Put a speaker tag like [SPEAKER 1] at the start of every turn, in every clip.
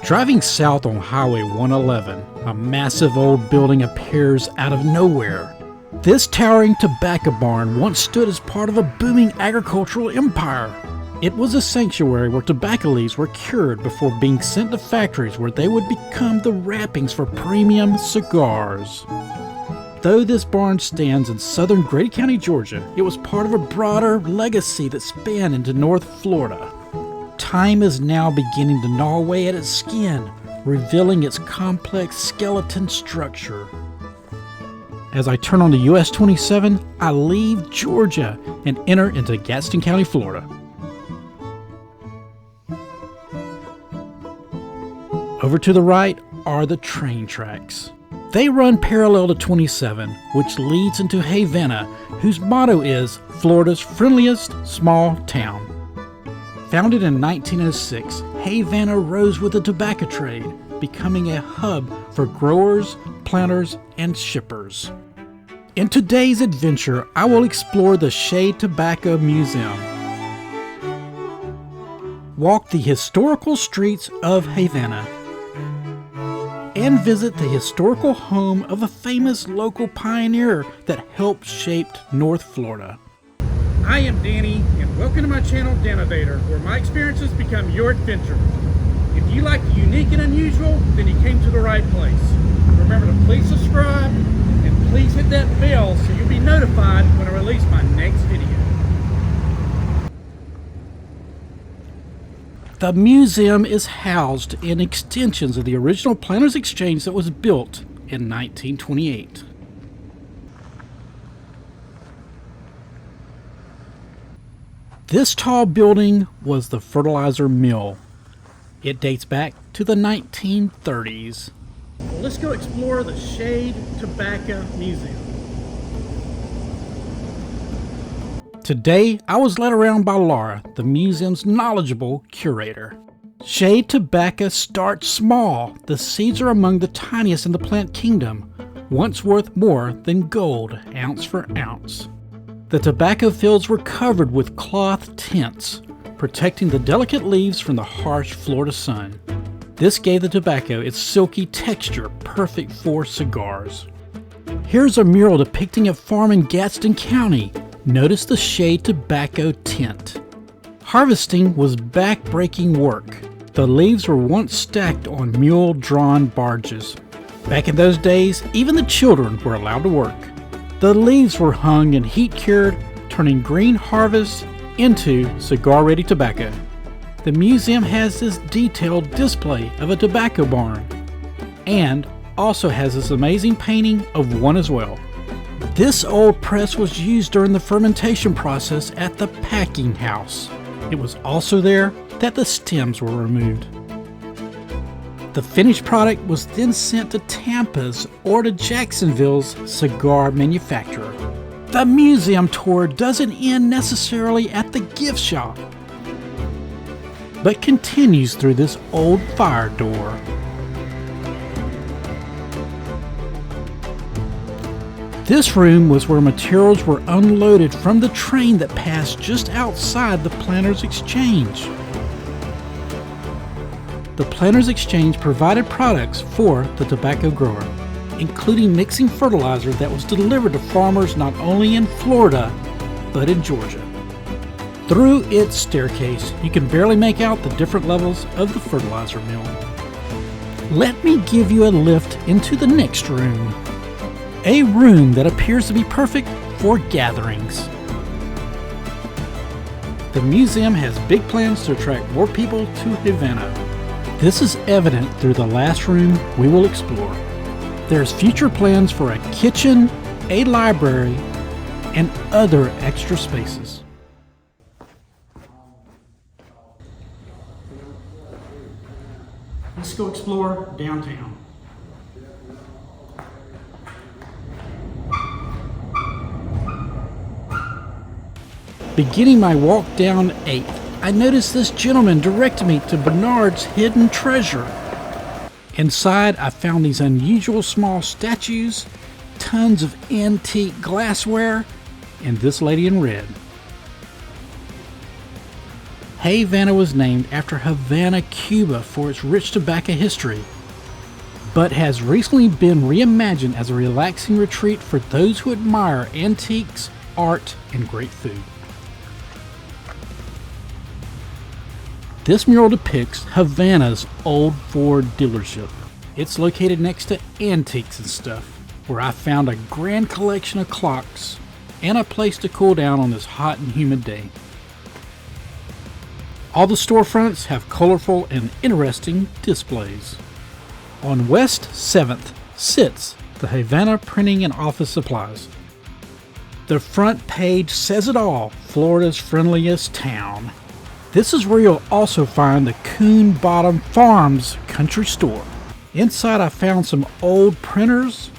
[SPEAKER 1] Driving south on Highway 111, a massive old building appears out of nowhere. This towering tobacco barn once stood as part of a booming agricultural empire. It was a sanctuary where tobacco leaves were cured before being sent to factories where they would become the wrappings for premium cigars. Though this barn stands in southern Grady County, Georgia, it was part of a broader legacy that spanned into North Florida. Time is now beginning to gnaw away at its skin, revealing its complex skeleton structure. As I turn onto US 27, I leave Georgia and enter into Gadsden County, Florida. Over to the right are the train tracks. They run parallel to 27, which leads into Havana, whose motto is Florida's friendliest small town. Founded in 1906, Havana rose with the tobacco trade, becoming a hub for growers, planters, and shippers. In today's adventure, I will explore the Shade Tobacco Museum, walk the historical streets of Havana, and visit the historical home of a famous local pioneer that helped shape North Florida. I am Danny, and welcome to my channel, Danovator, where my experiences become your adventure. If you like the unique and unusual, then you came to the right place. Remember to please subscribe, and please hit that bell so you'll be notified when I release my next video. The museum is housed in extensions of the original Planters Exchange that was built in 1928. This tall building was the fertilizer mill. It dates back to the 1930s. Well, let's go explore the Shade Tobacco Museum. Today, I was led around by Laura, the museum's knowledgeable curator. Shade tobacco starts small. The seeds are among the tiniest in the plant kingdom, once worth more than gold, ounce for ounce. The tobacco fields were covered with cloth tents, protecting the delicate leaves from the harsh Florida sun. This gave the tobacco its silky texture, perfect for cigars. Here's a mural depicting a farm in Gadsden County. Notice the Shade Tobacco tent. Harvesting was back-breaking work. The leaves were once stacked on mule-drawn barges. Back in those days, even the children were allowed to work. The leaves were hung and heat-cured, turning green harvest into cigar-ready tobacco. The museum has this detailed display of a tobacco barn, and also has this amazing painting of one as well. This old press was used during the fermentation process at the packing house. It was also there that the stems were removed. The finished product was then sent to Tampa's or to Jacksonville's cigar manufacturer. The museum tour doesn't end necessarily at the gift shop, but continues through this old fire door. This room was where materials were unloaded from the train that passed just outside the Planters Exchange. The Planters Exchange provided products for the tobacco grower, including mixing fertilizer that was delivered to farmers not only in Florida, but in Georgia. Through its staircase, you can barely make out the different levels of the fertilizer mill. Let me give you a lift into the next room. A room that appears to be perfect for gatherings. The museum has big plans to attract more people to Havana. This is evident through the last room we will explore. There's future plans for a kitchen, a library, and other extra spaces. Let's go explore downtown. Beginning my walk down 8th, I noticed this gentleman directed me to Bernard's hidden treasure. Inside, I found these unusual small statues, tons of antique glassware, and this lady in red. Havana was named after Havana, Cuba for its rich tobacco history, but has recently been reimagined as a relaxing retreat for those who admire antiques, art, and great food. This mural depicts Havana's old Ford dealership. It's located next to Antiques and Stuff, where I found a grand collection of clocks and a place to cool down on this hot and humid day. All the storefronts have colorful and interesting displays. On West 7th sits the Havana Printing and Office Supplies. The front page says it all, Florida's friendliest town. This is where you'll also find the Coon Bottom Farms country store. Inside I found some old printers,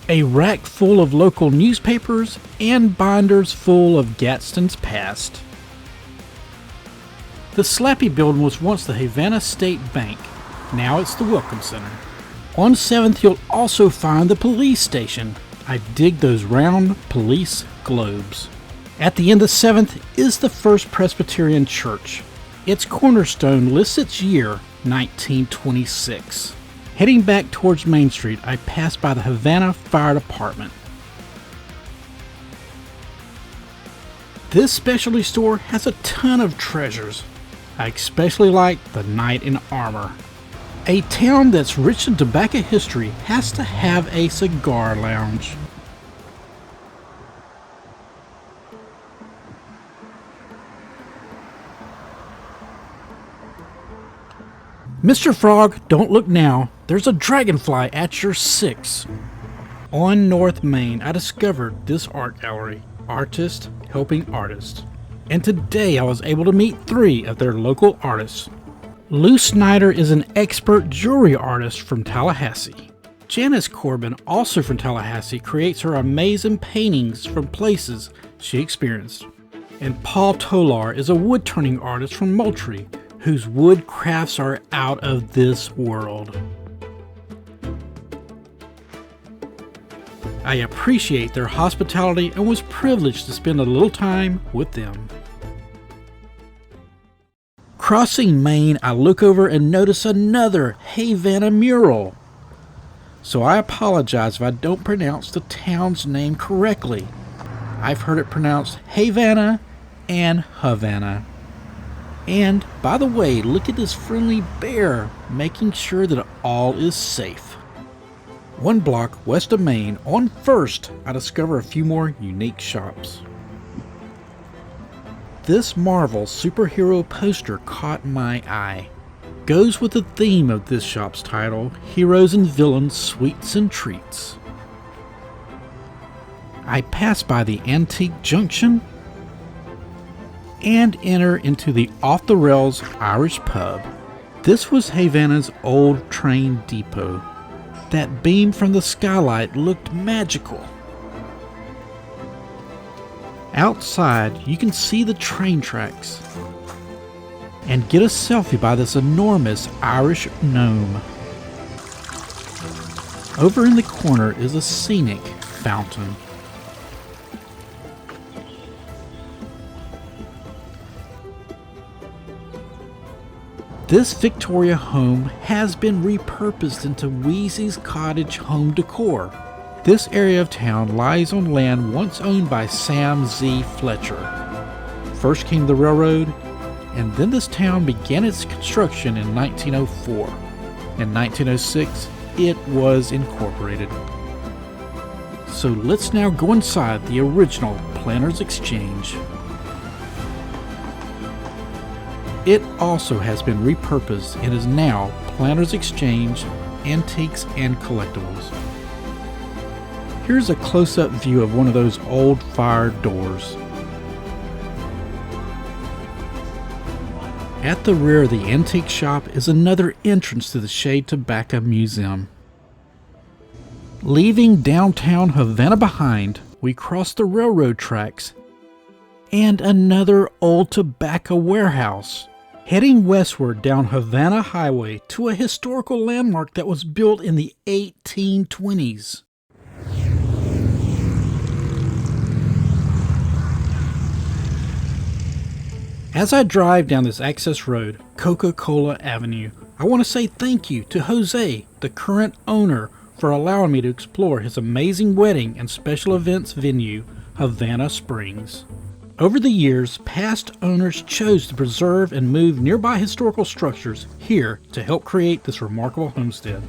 [SPEAKER 1] a rack full of local newspapers, and binders full of Gadsden's past. The Slappy building was once the Havana State Bank. Now it's the Welcome Center. On 7th you'll also find the police station. I dig those round police globes. At the end of 7th is the First Presbyterian Church. Its cornerstone lists its year, 1926. Heading back towards Main Street, I pass by the Havana Fire Department. This specialty store has a ton of treasures. I especially like the Knight in Armor. A town that's rich in tobacco history has to have a cigar lounge. Mr. Frog, don't look now. There's a dragonfly at your 6. On North Main, I discovered this art gallery, Artist Helping Artist. And today I was able to meet 3 of their local artists. Lou Snyder is an expert jewelry artist from Tallahassee. Janice Corbin, also from Tallahassee, creates her amazing paintings from places she experienced. And Paul Tolar is a wood-turning artist from Moultrie, whose wood crafts are out of this world. I appreciate their hospitality and was privileged to spend a little time with them. Crossing Main, I look over and notice another Havana mural. So I apologize if I don't pronounce the town's name correctly. I've heard it pronounced Havana and Havana. And, by the way, look at this friendly bear, making sure that all is safe. 1 block west of Main, on First, I discover a few more unique shops. This Marvel superhero poster caught my eye. Goes with the theme of this shop's title, Heroes and Villains, Sweets and Treats. I pass by the Antique Junction and enter into the Off the Rails Irish pub. This was Havana's old train depot. That beam from the skylight looked magical. Outside, you can see the train tracks and get a selfie by this enormous Irish gnome. Over in the corner is a scenic fountain. This Victoria home has been repurposed into Wheezy's Cottage home decor. This area of town lies on land once owned by Sam Z. Fletcher. First came the railroad, and then this town began its construction in 1904. In 1906, it was incorporated. So let's now go inside the original Planters Exchange. It also has been repurposed and is now Planters Exchange, Antiques and Collectibles. Here's a close-up view of one of those old fire doors. At the rear of the antique shop is another entrance to the Shade Tobacco Museum. Leaving downtown Havana behind, we cross the railroad tracks and another old tobacco warehouse, heading westward down Havana Highway to a historical landmark that was built in the 1820s. As I drive down this access road, Coca-Cola Avenue, I want to say thank you to Jose, the current owner, for allowing me to explore his amazing wedding and special events venue, Havana Springs. Over the years, past owners chose to preserve and move nearby historical structures here to help create this remarkable homestead.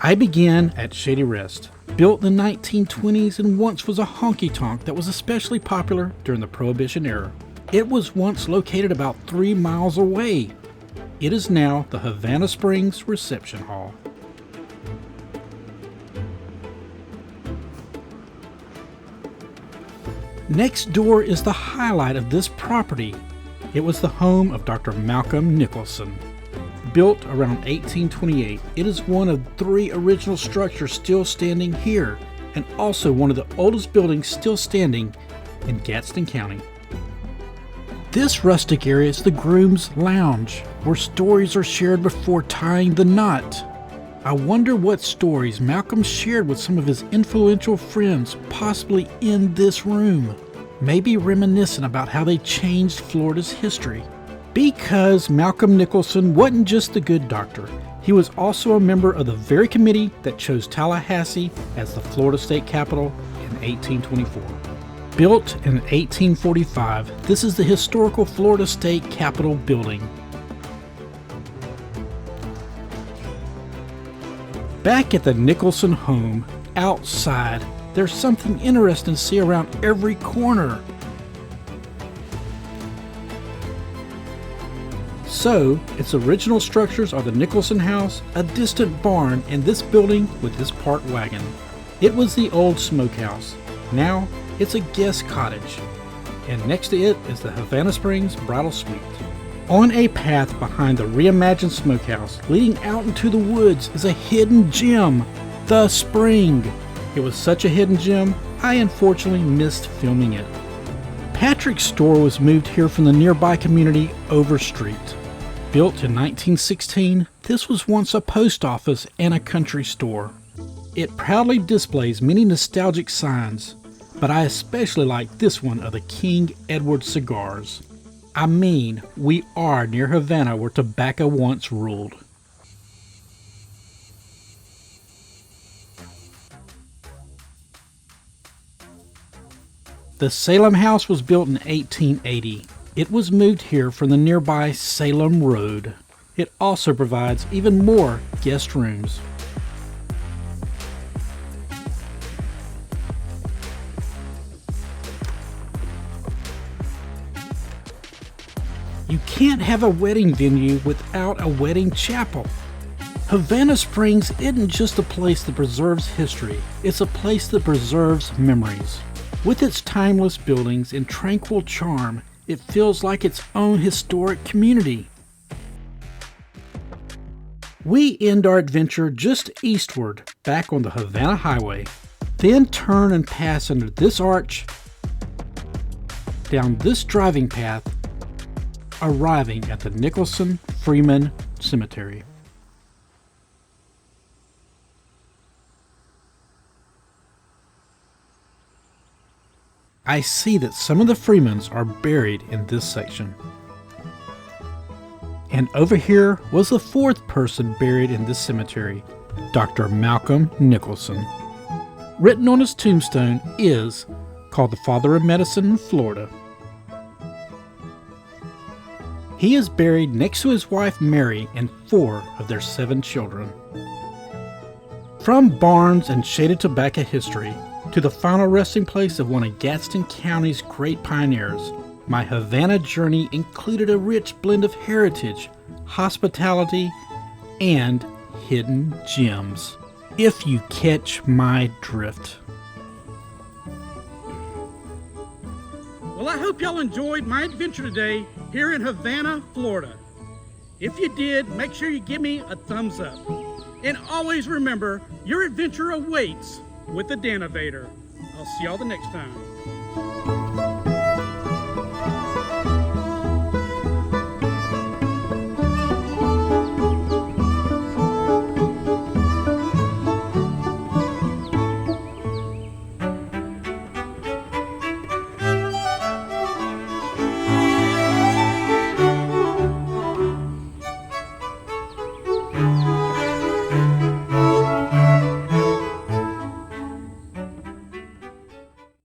[SPEAKER 1] I began at Shady Rest, built in the 1920s and once was a honky-tonk that was especially popular during the Prohibition era. It was once located about 3 miles away. It is now the Havana Springs Reception Hall. Next door is the highlight of this property. It was the home of Dr. Malcolm Nicholson. Built around 1828, it is one of 3 original structures still standing here, and also one of the oldest buildings still standing in Gadsden County. This rustic area is the groom's lounge, where stories are shared before tying the knot. I wonder what stories Malcolm shared with some of his influential friends, possibly in this room. Maybe reminiscent about how they changed Florida's history. Because Malcolm Nicholson wasn't just a good doctor, he was also a member of the very committee that chose Tallahassee as the Florida state capital in 1824. Built in 1845, this is the historical Florida State Capitol building. Back at the Nicholson home, outside, there's something interesting to see around every corner. So, its original structures are the Nicholson house, a distant barn, and this building with this parked wagon. It was the old smokehouse. Now, it's a guest cottage, and next to it is the Havana Springs Bridal Suite. On a path behind the reimagined smokehouse, leading out into the woods, is a hidden gem, the spring. It was such a hidden gem, I unfortunately missed filming it. Patrick's store was moved here from the nearby community Overstreet. Built in 1916, this was once a post office and a country store. It proudly displays many nostalgic signs, but I especially like this one of the King Edward cigars. I mean, we are near Havana where tobacco once ruled. The Salem House was built in 1880. It was moved here from the nearby Salem Road. It also provides even more guest rooms. You can't have a wedding venue without a wedding chapel. Havana Springs isn't just a place that preserves history, it's a place that preserves memories. With its timeless buildings and tranquil charm, it feels like its own historic community. We end our adventure just eastward, back on the Havana Highway, then turn and pass under this arch, down this driving path, arriving at the Nicholson Freeman Cemetery. I see that some of the Freemans are buried in this section. And over here was the 4th person buried in this cemetery, Dr. Malcolm Nicholson. Written on his tombstone is called the Father of Medicine in Florida. He is buried next to his wife Mary and 4 of their 7 children. From barns and shaded tobacco history to the final resting place of one of Gadsden County's great pioneers, my Havana journey included a rich blend of heritage, hospitality, and hidden gems, if you catch my drift. Well, I hope y'all enjoyed my adventure today here in Havana, Florida. If you did, make sure you give me a thumbs up. And always remember, your adventure awaits with the Danovator. I'll see y'all the next time.